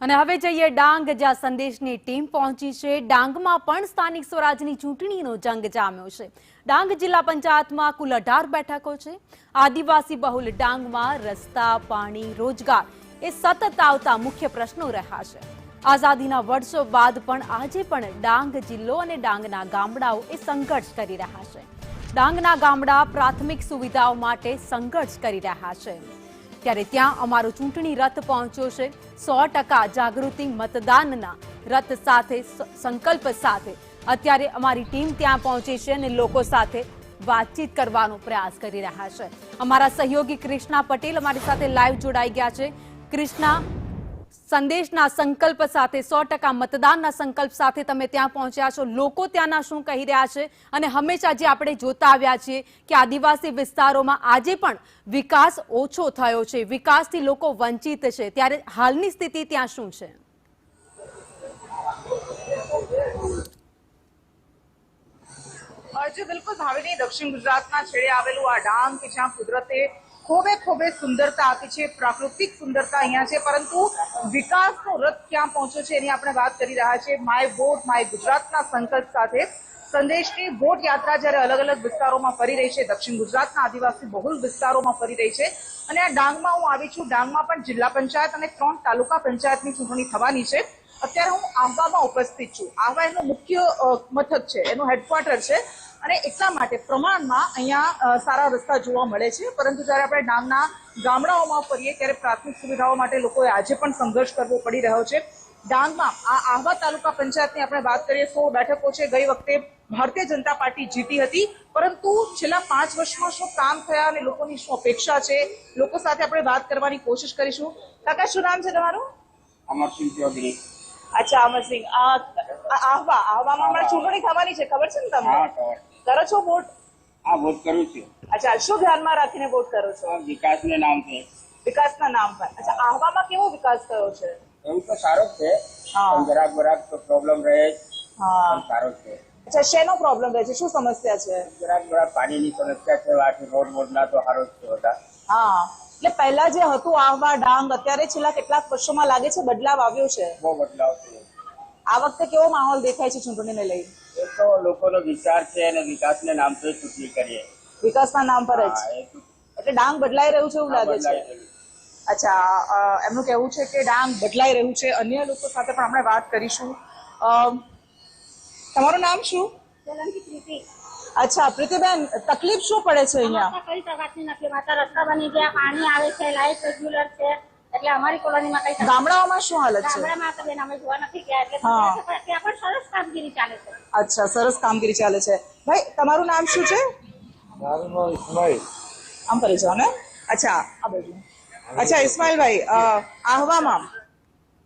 અને હવે જઈએ ડાંગ, જ્યાં સંદેશની ટીમ પહોંચી છે। ડાંગમાં પણ સ્થાનિક સ્વરાજની ચૂંટણીનો જંગ જામ્યો છે। ડાંગ જિલ્લા પંચાયતમાં કુલ 18 બેઠકો છે। આદિવાસી બહુલ ડાંગમાં રસ્તા, પાણી, રોજગાર એ સતત આવતા મુખ્ય પ્રશ્નો રહ્યા છે। આઝાદીના વર્ષો બાદ પણ આજે પણ ડાંગ જિલ્લો અને ડાંગના ગામડાઓ એ સંઘર્ષ કરી રહ્યા છે। ડાંગના ગામડા પ્રાથમિક સુવિધાઓ માટે સંઘર્ષ કરી રહ્યા છે। ત્યારે ત્યાં અમારો ચૂંટણી રથ પહોંચ્યો છે। 100% જાગૃતિ મતદાનના રથ સાથે, સંકલ્પ સાથે અત્યારે અમારી ટીમ ત્યાં પહોંચી છે અને લોકો સાથે વાતચીત કરવાનો પ્રયાસ કરી રહ્યા છે। અમારા સહયોગી કૃષ્ણા પટેલ અમારી સાથે લાઈવ જોડાઈ ગયા છે। કૃષ્ણા, સંદેશના સંકલ્પ સાથે, 100% મતદાનના સંકલ્પ સાથે તમે ત્યાં પહોંચ્યા છો। લોકો ત્યાંના શું કહી રહ્યા છે અને હંમેશા જે આપણે જોતા આવ્યા છીએ કે આદિવાસી વિસ્તારોમાં આજે પણ વિકાસ ઓછો થયો છે, વિકાસથી લોકો વંચિત છે, ત્યારે હાલની સ્થિતિ ત્યાં શું છે? બિલકુલ ભાવિની, દક્ષિણ ગુજરાતના છેડે આવેલું આ ડાંગ કે જ્યાં કુદરતે ખોબે સુંદરતા આપી છે, પ્રાકૃતિક સુંદરતા અહીંયા છે, પરંતુ વિકાસનો રથ ક્યાં પહોંચ્યો છે એની આપણે વાત કરી રહ્યા છીએ। માય વોટ માય ગુજરાતના સંકલ્પ સાથે સંદેશની વોટ યાત્રા જ્યારે અલગ અલગ વિસ્તારોમાં ફરી રહી છે, દક્ષિણ ગુજરાતના આદિવાસી બહુલ વિસ્તારોમાં ફરી રહી છે અને આ ડાંગમાં હું આવી છું। ડાંગમાં પણ જિલ્લા પંચાયત અને 3 તાલુકા પંચાયતની ચૂંટણી થવાની છે। અત્યારે હું આહવામાં ઉપસ્થિત છું। આહવા એનું મુખ્ય મથક છે, એનું હેડક્વાર્ટર છે અને એટલા માટે પ્રમાણમાં અહીંયા સારા રસ્તા જોવા મળે છે, પરંતુ જ્યારે આપણે ડાંગના ગામડાઓમાં ફરીએ ત્યારે પ્રાથમિક સુવિધાઓ માટે લોકોએ આજે પણ સંઘર્ષ કરવો પડી રહ્યો છે। ડાંગમાં આ આહવા તાલુકા પંચાયતની આપણે વાત કરીએ 100 બેઠકો છે। ગઈ વખતે ભારતીય જનતા પાર્ટી જીતી હતી, પરંતુ છેલ્લા 5 વર્ષમાં શું કામ થયા અને લોકોની શું અપેક્ષા છે, લોકો સાથે આપણે વાત કરવાની કોશિશ કરીશું। કાકા, શું નામ છે તમારું? અમરસિંહ ચૌધરી। અચ્છા, અમરસિંહ, આહવામાં હમણાં ચૂંટણી થવાની છે, ખબર છે ને તમને? કરો છો વોટ? હા, વોટ કરું છું। અચ્છા, શું ધ્યાનમાં રાખીને વોટ કરો છો? વિકાસના નામ છે। વિકાસના નામ પર। અચ્છા, આહવામાં કેવો વિકાસ થયો છે? એવું તો સારો જ છે, પણ જરાક તો પ્રોબ્લેમ રહે, પણ સારો છે। અચ્છા, શેનો પ્રોબ્લેમ રહે છે, શું સમસ્યા છે? જરાક પાણીની સમસ્યા છે, બાકી રોડના તો સારો જ છે બધા। હા, એટલે પહેલા જે હતું આહવા ડાંગ, અત્યારે છેલ્લા કેટલાક વર્ષોમાં લાગે છે બદલાવ આવ્યો છે? બહુ બદલાવ છે। આ વખતે કેવો માહોલ દેખાય છે ચૂંટણીને લઈ? એ તો લોકોનો વિચાર છે અને વિકાસના નામ પર ચૂંટણી કરીએ। વિકાસના નામ પર જ, એટલે ડાંગ બદલાઈ રહ્યું છે એવું લાગે છે? અચ્છા, એમનું કહેવું છે કે ડાંગ બદલાઈ રહ્યું છે। અન્ય લોકો સાથે પણ આપણે વાત કરીશું। તમારું નામ શું? અચ્છા, પ્રીતિબેન, તકલીફ શું પડે છે અહીંયા? કઈ પ્રકારની નથી, માત્ર રસ્તા બની ગયા, પાણી આવે છે, લાઈટ રેગ્યુલર છે, એટલે અમારી કોલોનીમાં કઈ ગામડાઓમાં શું હાલત છે? ગામડામાં તો બેન અમે જોવા નથી ગયા, એટલે ત્યાં પણ સરસ કામગીરી ચાલે છે। અચ્છા, સરસ કામગીરી ચાલે છે। ભાઈ, તમારું નામ શું છે? મારું નામ ઇસ્માઇલ। આમ કરી જાઓ ને। અચ્છા, આ બાજુ। અચ્છા, ઇસ્માઇલભાઈ, આહવામાં